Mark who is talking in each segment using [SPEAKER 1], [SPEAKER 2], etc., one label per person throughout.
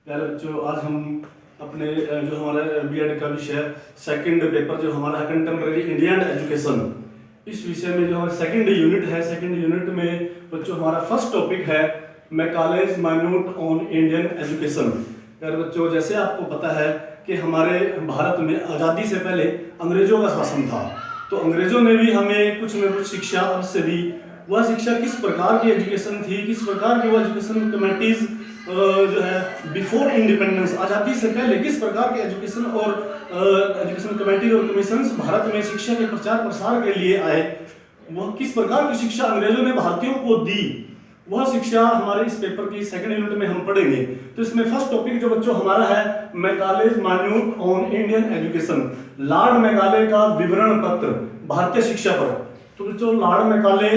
[SPEAKER 1] प्यारे बच्चों, आज हम अपने जो हमारा बीएड का विषय सेकंड पेपर जो हमारा है कंटेम्प्रेरी इंडियन एजुकेशन, इस विषय में जो हमारा सेकंड यूनिट है, सेकंड यूनिट में बच्चों हमारा फर्स्ट टॉपिक है Macaulay's minute on Indian education. प्यारे बच्चों, जैसे आपको पता है कि हमारे भारत में आज़ादी से पहले अंग्रेजों का शासन था, तो अंग्रेजों ने भी हमें कुछ न कुछ शिक्षा अवश्य दी। वह शिक्षा किस प्रकार की एजुकेशन थी, किस प्रकार की वह एजुकेशन कमेटीज जो है बिफोर इंडिपेंडेंस, आज़ादी से पहले किस प्रकार के एजुकेशन और एजुकेशन कमेटी और कमीशंस भारत में शिक्षा के प्रचार प्रसार के लिए आए, वह किस प्रकार की शिक्षा अंग्रेजों ने भारतीयों को दी, वह शिक्षा हमारे इस पेपर की सेकंड यूनिट में हम पढ़ेंगे। तो इसमें फर्स्ट टॉपिक जो बच्चों हमारा है Macaulay's minute on Indian education, Lord Macaulay का विवरण पत्र भारतीय शिक्षा पर। तो बच्चों लॉर्ड मैकॉले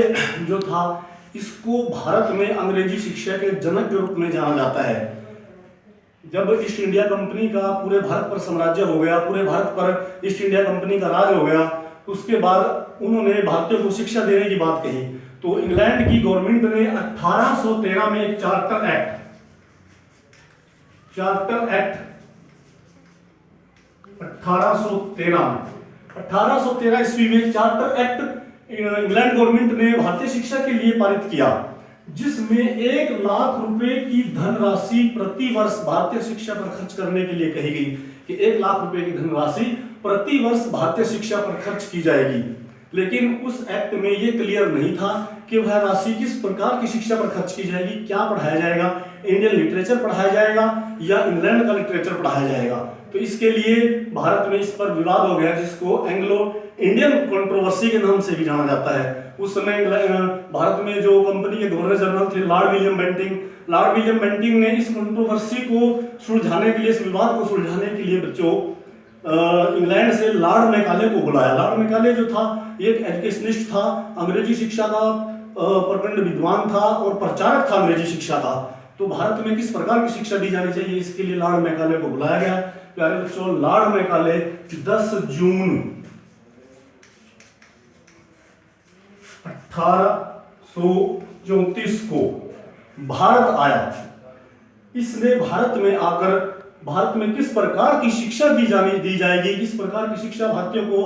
[SPEAKER 1] जो था, इसको भारत में अंग्रेजी शिक्षा के जनक के रूप में जाना जाता है। जब ईस्ट इंडिया कंपनी का पूरे भारत पर साम्राज्य हो गया, पूरे भारत पर ईस्ट इंडिया कंपनी का राज हो गया, उसके बाद उन्होंने भारतीयों को शिक्षा देने की बात कही। तो इंग्लैंड की गवर्नमेंट ने 1813 में एक चार्टर एक्ट 1813 ईस्वी में चार्टर एक्ट इंग्लैंड गवर्नमेंट ने भारतीय शिक्षा के लिए पारित किया, जिसमें 1 लाख रुपए की धनराशि प्रति वर्ष भारतीय शिक्षा पर खर्च करने के लिए कही गई कि 1 लाख रुपए की धनराशि प्रति वर्ष भारतीय शिक्षा पर खर्च की जाएगी। लेकिन उस एक्ट में यह क्लियर नहीं था कि वह राशि किस प्रकार की शिक्षा पर खर्च की जाएगी, क्या पढ़ाया जाएगा, इंडियन लिटरेचर पढ़ाया जाएगा या इंग्लैंड का लिटरेचर पढ़ाया जाएगा। तो इसके लिए भारत में इस पर विवाद हो गया, जिसको एंग्लो इंडियन कंट्रोवर्सी के नाम से भी जाना जाता है। उस समय भारत में जो कंपनी के गवर्नर जनरल थे लॉर्ड विलियम बेंटिंग ने इस कंट्रोवर्सी को सुलझाने के लिए, इस विवाद को सुलझाने के लिए बच्चों इंग्लैंड से लॉर्ड मैकॉले को बुलाया। लॉर्ड मैकॉले जो था एक एजुकेशनिस्ट था, अंग्रेजी शिक्षा का प्रखंड विद्वान था और प्रचारक था अंग्रेजी शिक्षा का। तो भारत में किस प्रकार की शिक्षा दी जानी चाहिए, इसके लिए लॉर्ड मैकॉले को बुलाया गया। प्यारे बच्चों, लॉर्ड मैकॉले 10 जून 1834 को भारत आया। इसने भारत में आकर भारत में किस प्रकार की शिक्षा दी जाएगी, किस प्रकार की शिक्षा भारतीयों को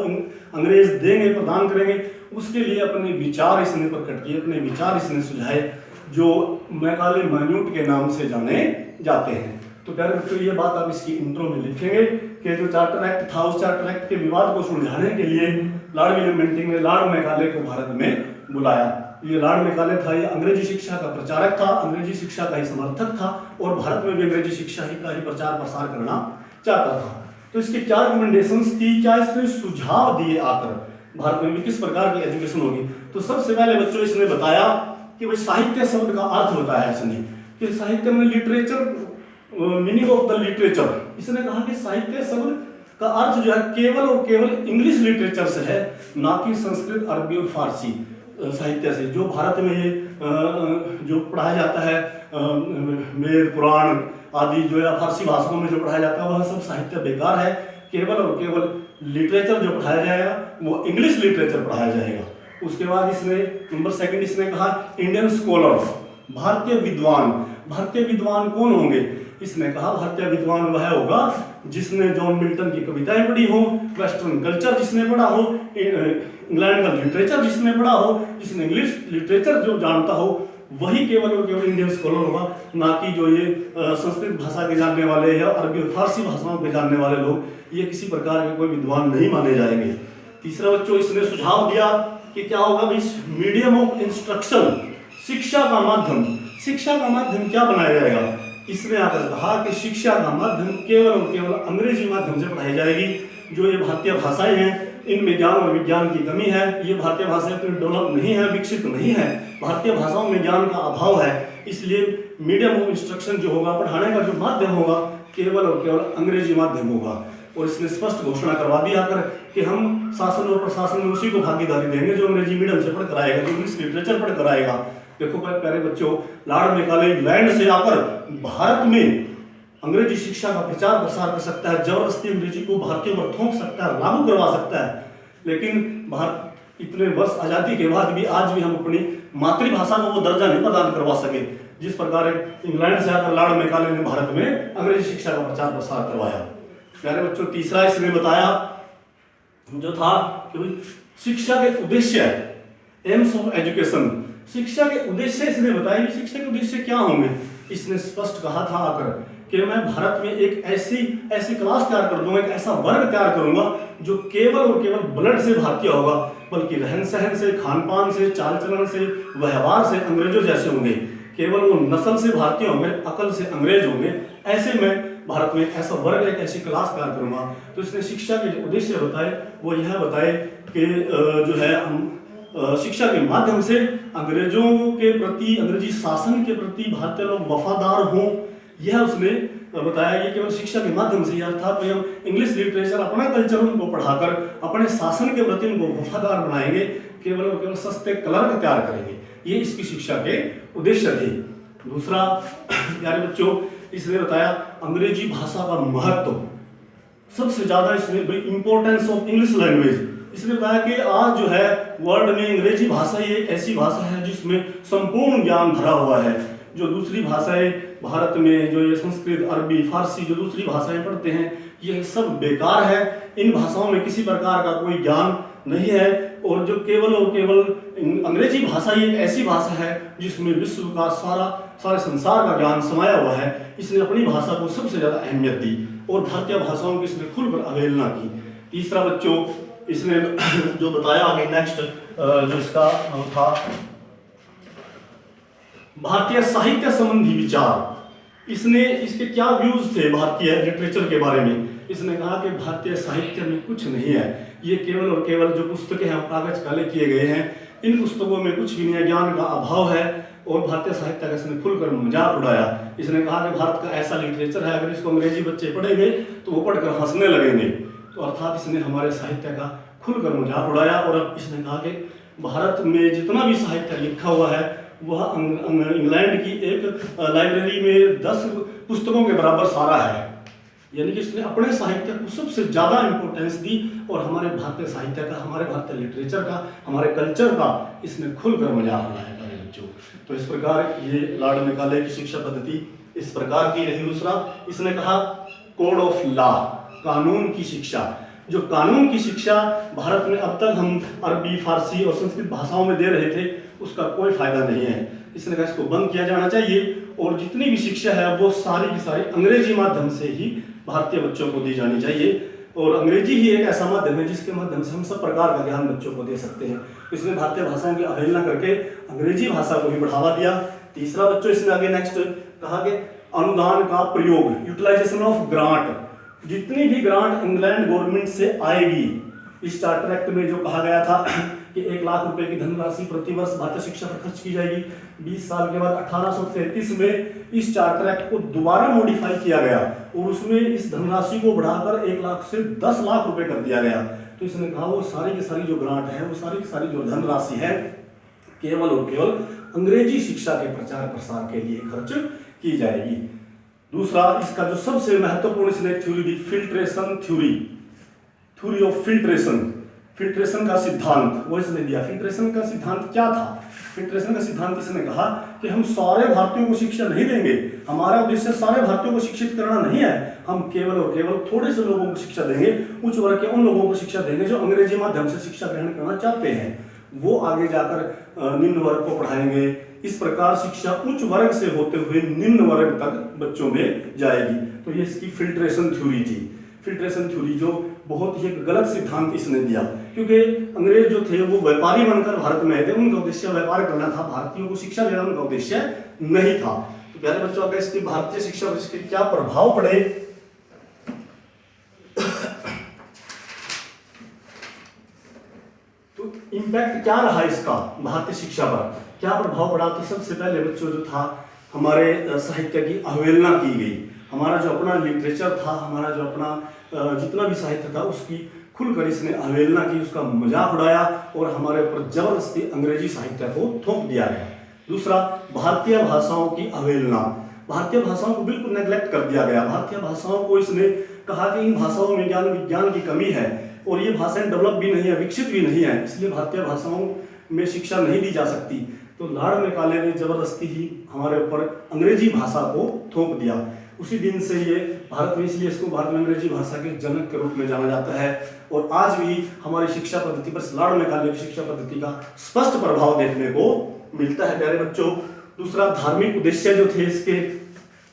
[SPEAKER 1] अंग्रेज देंगे, प्रदान करेंगे, उसके लिए अपने विचार इसने प्रकट किए, अपने विचार इसने सुझाए, जो मैकॉले माइन्यूट के नाम से जाने जाते हैं। तो प्यारे बच्चों, ये बात आप इसकी इंट्रो में लिखेंगे कि जो चार्टर एक्ट था, उस चार्टर एक्ट के विवाद को सुलझाने के लिए लॉर्ड विलियम बेंटिंग ने लॉर्ड मैकॉले को भारत में बुलाया। ये लॉर्ड मैकॉले था, ये अंग्रेजी शिक्षा का प्रचारक था, अंग्रेजी शिक्षा का ही समर्थक था और भारत में भी अंग्रेजी शिक्षा का ही प्रचार प्रसार करना चाहता था। तो इसकी क्या रिकमेंडेशंस थी, क्या इसने सुझाव दिए आकर भारत में भी किस प्रकार की एजुकेशन होगी। तो सबसे पहले बच्चों इसने बताया कि भाई साहित्य शब्द का अर्थ होता है इसने कि साहित्य में literature, meaning of the literature. इसने कहा कि साहित्य शब्द का अर्थ जो है केवल और केवल इंग्लिश लिटरेचर से है, ना कि संस्कृत, अरबी और फारसी साहित्य से। जो भारत में ये जो पढ़ाया जाता है वेद पुराण आदि जो है फारसी भाषाओं में जो पढ़ाया जाता है, वह सब साहित्य बेकार है। केवल और केवल लिटरेचर जो पढ़ाया जाएगा वो इंग्लिश लिटरेचर पढ़ाया जाएगा। उसके बाद इसने नंबर 2 इसने कहा इंडियन स्कॉलर, भारतीय विद्वान। भारतीय विद्वान कौन होंगे? इसने कहा भारतीय विद्वान वह होगा जिसने जॉन मिल्टन की कविताएं पढ़ी हो, वेस्टर्न कल्चर जिसने पढ़ा हो, इंग्लैंड का लिटरेचर जिसने पढ़ा हो, जिसने इंग्लिश लिटरेचर जो जानता हो, वही केवल और केवल इंडियन स्कॉलर होगा, ना कि जो ये संस्कृत भाषा के जानने वाले या अरबी और फारसी भाषाओं के जानने वाले लोग, ये किसी प्रकार के कोई विद्वान नहीं माने जाएंगे। तीसरा बच्चों इसने सुझाव दिया कि क्या होगा, मीडियम ऑफ इंस्ट्रक्शन, शिक्षा का माध्यम क्या बनाया जाएगा। इसने आकर कहा कि शिक्षा का माध्यम केवल और केवल अंग्रेजी माध्यम से पढ़ाई जाएगी। जो ये भारतीय भाषाएं हैं, इनमें ज्ञान और विज्ञान की कमी है, ये भारतीय भाषाएं इतनी डेवलप नहीं है, विकसित नहीं है, भारतीय भाषाओं में ज्ञान का अभाव है। इसलिए मीडियम ऑफ इंस्ट्रक्शन जो होगा, पढ़ाने का जो माध्यम होगा, केवल और केवल अंग्रेजी माध्यम होगा। और इसने स्पष्ट घोषणा करवा दी आकर कि हम शासन और प्रशासन में उसी को भागीदारी देंगे जो अंग्रेजी मीडियम से पढ़कर आएगा, जो इंग्लिश लिटरेचर पढ़कर आएगा। देखो प्यारे बच्चों, लॉर्ड मैकॉले इंग्लैंड से आकर भारत में अंग्रेजी शिक्षा का प्रचार प्रसार कर सकता है, जबरदस्ती अंग्रेजी को भारतीयों पर थोप सकता है, लागू करवा सकता है। लेकिन भारत इतने वर्ष आजादी के बाद भी आज भी हम अपनी मातृभाषा को वो दर्जा नहीं प्रदान करवा सके। जिस प्रकार इंग्लैंड से आकर लॉर्ड मैकाले ने भारत में अंग्रेजी शिक्षा का प्रचार प्रसार करवाया। प्यारे बच्चों, तीसरा इसने बताया जो था कि शिक्षा के उद्देश्य, एम्स ऑफ एजुकेशन, शिक्षा के उद्देश्य इसने बताया कि शिक्षा के उद्देश्य क्या होंगे। इसने स्पष्ट कहा था आकर कि मैं भारत में एक ऐसी क्लास तैयार कर दूंगा, एक ऐसा वर्ग तैयार करूंगा जो केवल और केवल ब्लड से भारतीय होगा, बल्कि रहन सहन से, खान पान से, चाल चलन से, व्यवहार से अंग्रेजों जैसे होंगे। केवल वो नस्ल से भारतीय होंगे, अकल से अंग्रेज होंगे। ऐसे में भारत में ऐसा वर्ग, एक ऐसी क्लास तैयार करूंगा। तो इसने शिक्षा के जो उद्देश्य बताए वो यह बताए कि जो है हम शिक्षा के माध्यम से अंग्रेजों के प्रति, अंग्रेजी शासन के प्रति भारतीय लोग वफादार हों, यह उसने बताया। ये केवल शिक्षा के माध्यम से, अर्थात हम इंग्लिश लिटरेचर, अपना कल्चर उनको पढ़ाकर अपने शासन के प्रति उनको वफादार बनाएंगे, केवल और केवल सस्ते क्लर्क तैयार करेंगे। ये इसकी शिक्षा के उद्देश्य थे। दूसरा प्यारे बच्चों, इसने बताया अंग्रेजी भाषा का महत्व, सबसे ज्यादा इसने इंपॉर्टेंस ऑफ इंग्लिश लैंग्वेज। इसने बताया कि आज जो है वर्ल्ड में अंग्रेजी भाषा ही एक ऐसी भाषा है जिसमें संपूर्ण ज्ञान भरा हुआ है। जो दूसरी भाषाएं भारत में, जो ये संस्कृत, अरबी, फारसी, जो दूसरी भाषाएं पढ़ते हैं, ये सब बेकार है। इन भाषाओं में किसी प्रकार का कोई ज्ञान नहीं है। और जो केवल और केवल अंग्रेजी भाषा ही एक ऐसी भाषा है जिसमें विश्व का सारे संसार का ज्ञान समाया हुआ है। इसने अपनी भाषा को सबसे ज्यादा अहमियत दी और भारतीय भाषाओं की इसने खुलकर अवहेलना की। तीसरा बच्चों, इसने जो बताया आगे नेक्स्ट जो इसका था भारतीय साहित्य संबंधी विचार। इसने इसके क्या व्यूज थे भारतीय लिटरेचर के बारे में। इसने कहा कि भारतीय साहित्य में कुछ नहीं है, ये केवल और केवल जो पुस्तकें हैं कागज काले किए गए हैं, इन पुस्तकों में कुछ भी नहीं है, ज्ञान का अभाव है। और भारतीय साहित्य का इसने खुलकर मजाक उड़ाया। इसने कहा कि भारत का ऐसा लिटरेचर है, अगर इसको अंग्रेजी बच्चे पढ़ेंगे तो वो पढ़कर हंसने लगेंगे। तो अर्थात इसने हमारे साहित्य का खुलकर मजाक उड़ाया। और अब इसने कहा कि भारत में जितना भी साहित्य लिखा हुआ है वह इंग्लैंड की एक लाइब्रेरी में 10 पुस्तकों के बराबर सारा है। यानी कि इसने अपने साहित्य को सबसे ज्यादा इंपॉर्टेंस दी और हमारे भारतीय साहित्य का, हमारे भारतीय लिटरेचर का, हमारे कल्चर का इसने खुलकर मजाक उड़ाया मेरे बच्चों। तो इस प्रकार ये लॉर्ड मैकाले की शिक्षा पद्धति इस प्रकार की रही। दूसरा इसने कहा कोड ऑफ लॉ, कानून की शिक्षा। जो कानून की शिक्षा भारत में अब तक हम अरबी, फारसी और संस्कृत भाषाओं में दे रहे थे उसका कोई फायदा नहीं है। इसने कहा इसको बंद किया जाना चाहिए और जितनी भी शिक्षा है वो सारी की सारी अंग्रेजी माध्यम से ही भारतीय बच्चों को दी जानी चाहिए। और अंग्रेजी ही एक ऐसा माध्यम है जिसके माध्यम से हम सब प्रकार का ज्ञान बच्चों को दे सकते हैं। इसने भारतीय भाषाओं की अवहेलना करके अंग्रेजी भाषा को भी बढ़ावा दिया। तीसरा बच्चों, इसने आगे नेक्स्ट कहा कि अनुदान का प्रयोग, यूटिलाइजेशन ऑफ ग्रांट। जितनी भी ग्रांट इंग्लैंड गवर्नमेंट से आएगी, इस चार्टर एक्ट में जो कहा गया था कि 1 लाख रुपए की धनराशि प्रतिवर्ष भारतीय शिक्षा पर खर्च की जाएगी। 20 साल के बाद 1833 में इस चार्टर एक्ट को दोबारा मॉडिफाई किया गया और उसमें इस धनराशि को बढ़ाकर 1 लाख से 10 लाख रुपए कर दिया गया। तो इसने कहा वो सारी की सारी जो ग्रांट है, वो सारी की सारी जो धनराशि है, केवल और केवल अंग्रेजी शिक्षा के प्रचार प्रसार के लिए खर्च की जाएगी। दूसरा, इसका जो सबसे महत्वपूर्ण इसने theory the, filtration theory of filtration का सिद्धांत, वो इसने दिया। फिल्ट्रेशन का सिद्धांत क्या था? फिल्ट्रेशन का सिद्धांत इसने कहा कि हम सारे भारतीयों को शिक्षा नहीं देंगे, हमारा उद्देश्य सारे भारतीयों को शिक्षित करना नहीं है, हम केवल और केवल थोड़े से लोगों को शिक्षा देंगे, उच्च वर्ग के उन लोगों को शिक्षा देंगे जो अंग्रेजी माध्यम से शिक्षा ग्रहण करना चाहते हैं, वो आगे जाकर निम्न वर्ग को पढ़ाएंगे। इस प्रकार शिक्षा उच्च वर्ग से होते हुए निम्न वर्ग तक बच्चों में जाएगी। तो ये इसकी फिल्ट्रेशन थ्योरी थी। फिल्ट्रेशन थ्योरी जो बहुत ही गलत सिद्धांत इसने दिया, क्योंकि अंग्रेज जो थे वो व्यापारी बनकर भारत में आए थे, उनका उद्देश्य व्यापार करना था, भारतीयों को शिक्षा देना उनका उद्देश्य नहीं था। तो प्यारे बच्चों, अगर इसकी भारतीय शिक्षा पर इसके क्या प्रभाव पड़े, तो इम्पैक्ट क्या रहा इसका भारतीय शिक्षा पर, क्या प्रभाव पड़ा? तो सबसे पहले बच्चों जो था हमारे साहित्य की अवहेलना की गई। हमारा जो अपना लिटरेचर था, हमारा जो अपना जितना भी साहित्य था उसकी खुलकर इसने अवहेलना की, उसका मजाक उड़ाया और हमारे ऊपर जबरदस्ती अंग्रेजी साहित्य को थोप दिया गया। दूसरा, भारतीय भाषाओं की अवहेलना, भारतीय भाषाओं को बिल्कुल नेग्लेक्ट कर दिया गया। भारतीय भाषाओं को इसने कहा कि इन भाषाओं में ज्ञान विज्ञान की कमी है और ये भाषाएं डेवलप भी नहीं है, विकसित भी नहीं है, इसलिए भारतीय भाषाओं में शिक्षा नहीं दी जा सकती। तो लॉर्ड मैकाले ने जबरदस्ती ही हमारे ऊपर अंग्रेजी भाषा को थोप दिया। उसी दिन से ये भारत में, इसलिए इसको भारत में अंग्रेजी भाषा के जनक के रूप में जाना जाता है। और आज भी हमारी शिक्षा पद्धति पर लॉर्ड मैकाले की शिक्षा पद्धति का स्पष्ट प्रभाव देखने को मिलता है। प्यारे बच्चों, दूसरा धार्मिक उद्देश्य जो थे इसके,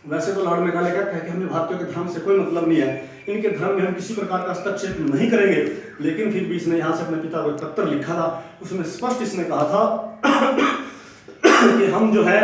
[SPEAKER 1] वैसे तो लॉर्ड मैकाले कहते हैं कि हमें भारतीयों के धर्म से कोई मतलब नहीं है, इनके धर्म में हम किसी प्रकार का हस्तक्षेप नहीं करेंगे, लेकिन फिर भी इसने यहाँ से अपने पिता को एक पत्र लिखा था, उसमें स्पष्ट इसने कहा था कि हम जो है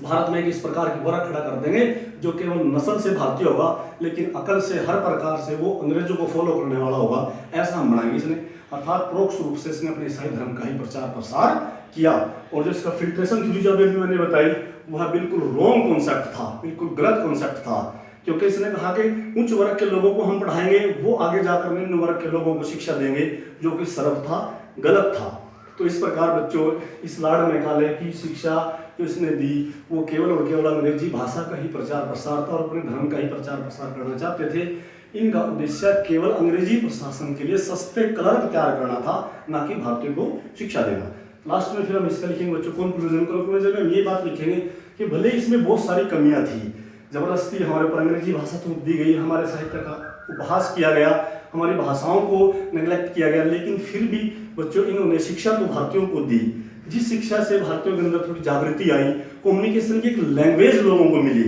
[SPEAKER 1] भारत में इस प्रकार की वर्ग खड़ा कर देंगे जो केवल नस्ल से भारतीय होगा, लेकिन अकल से हर प्रकार से वो अंग्रेजों को फॉलो करने वाला होगा, ऐसा हम बनाएंगे। इसने अर्थात परोक्ष रूप से इसने अपने ईसाई धर्म का ही प्रचार प्रसार किया। और जो इसका फिल्ट्रेशन थ्योरी जो अभी मैंने बताई, वह बिल्कुल रॉन्ग कॉन्सेप्ट था, बिल्कुल गलत कॉन्सेप्ट था, क्योंकि इसने कहा कि उच्च वर्ग के लोगों को हम पढ़ाएंगे, वो आगे जाकर निम्न वर्ग के लोगों को शिक्षा देंगे, जो कि सर्वथा गलत था। तो इस प्रकार बच्चों, इस लॉर्ड मैकाले की शिक्षा जो इसने दी वो केवल और केवल अंग्रेजी भाषा का ही प्रचार प्रसार था और अपने धर्म का ही प्रचार प्रसार करना चाहते थे। इनका उद्देश्य केवल अंग्रेजी प्रशासन के लिए सस्ते क्लर्क तैयार करना था, ना कि भारतीयों को शिक्षा देना। लास्ट में फिर हम इसका लिखेंगे बच्चों कंक्लूजन में हम ये बात लिखेंगे कि भले इसमें बहुत सारी कमियां थी, जबरदस्ती हमारे ऊपर अंग्रेजी भाषा थोप दी गई, हमारे साहित्य का उपहास किया गया, हमारी भाषाओं को नेग्लेक्ट किया गया, लेकिन फिर भी बच्चों इन्होंने शिक्षा तो भारतीयों को दी, जिस शिक्षा से भारतीयों के अंदर थोड़ी जागृति आई, कम्युनिकेशन की एक लैंग्वेज लोगों को मिली,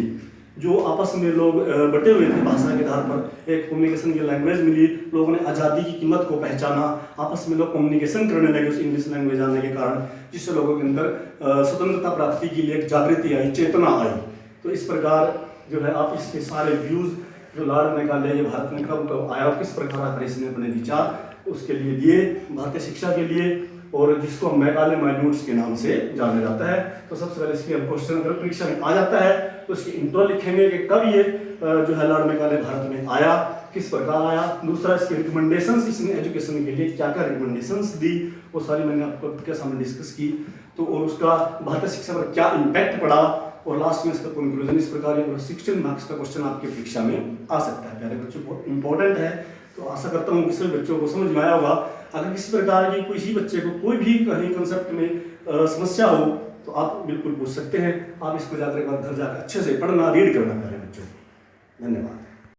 [SPEAKER 1] जो आपस में लोग बटे हुए थे भाषा के आधार पर, एक कम्युनिकेशन की लैंग्वेज मिली, लोगों ने आज़ादी की कीमत को पहचाना, आपस में लोग कम्युनिकेशन करने लगे उस इंग्लिश लैंग्वेज आने के कारण, जिससे लोगों के अंदर स्वतंत्रता प्राप्ति के लिए एक जागृति आई, चेतना आई। तो इस प्रकार जो है आप इसके सारे व्यूज़ जो लॉर्ड मैकाले ये भारत में कब आया और किस प्रकार आकर इसने अपने विचार उसके लिए दिए, भारतीय शिक्षा के लिए, और जिसको हम मैकाले माइन्यूट्स के नाम से जाना जाता है। तो सबसे पहले इसके हम क्वेश्चन अगर परीक्षा में आ जाता है तो इसकी इंट्रो लिखेंगे कि कब ये जो है लॉर्ड मैकाले भारत में आया, किस प्रकार आया। दूसरा, इसके रिकमेंडेशंस, इसने एजुकेशन के लिए क्या क्या रिकमेंडेशंस दी, वो सारी मैंने आपके सामने डिस्कस की। तो और उसका भारतीय शिक्षा पर क्या इम्पैक्ट पड़ा, और लास्ट में इसका कंक्लूजन। इस प्रकार ये 16 मार्क्स का क्वेश्चन आपकी परीक्षा में आ सकता है। प्यारे बच्चों, बहुत इंपॉर्टेंट है, तो आशा करता हूँ कि सभी बच्चों को समझ में आया होगा। अगर किसी प्रकार की किसी बच्चे को कोई भी कहीं कंसेप्ट में समस्या हो तो आप बिल्कुल पूछ सकते हैं। आप इसको जाकर एक बार घर जाकर अच्छे से पढ़ना, रीड करना प्यारे बच्चों। धन्यवाद।